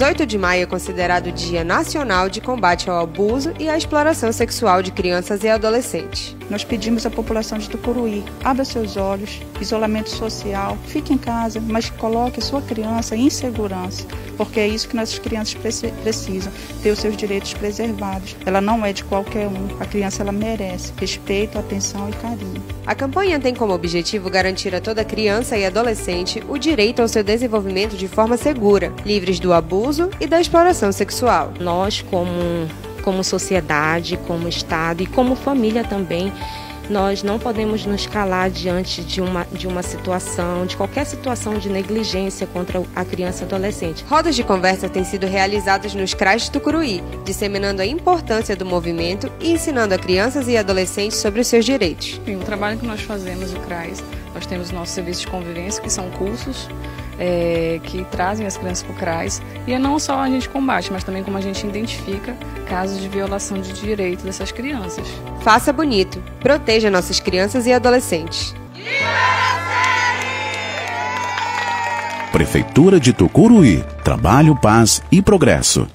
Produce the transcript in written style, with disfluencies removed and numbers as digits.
18 de maio é considerado o Dia Nacional de Combate ao Abuso e à Exploração Sexual de Crianças e Adolescentes. Nós pedimos à população de Tucuruí, abra seus olhos, isolamento social, fique em casa, mas coloque sua criança em segurança, porque é isso que nossas crianças precisam, ter os seus direitos preservados. Ela não é de qualquer um, a criança ela merece respeito, atenção e carinho. A campanha tem como objetivo garantir a toda criança e adolescente o direito ao seu desenvolvimento de forma segura, livres do abuso e da exploração sexual. Nós, como sociedade, como Estado e como família também, nós não podemos nos calar diante de uma situação, de qualquer situação de negligência contra a criança e adolescente. Rodas de conversa têm sido realizadas nos CRAs de Tucuruí, disseminando a importância do movimento e ensinando a crianças e adolescentes sobre os seus direitos. O trabalho que nós fazemos no CRAs, nós temos o nosso serviço de convivência, que são cursos que trazem as crianças para o CRAs, e não só a gente combate, mas também como a gente identifica casos de violação de direito dessas crianças. Faça bonito, proteja nossas crianças e adolescentes. Prefeitura de Tucuruí, trabalho, paz e progresso.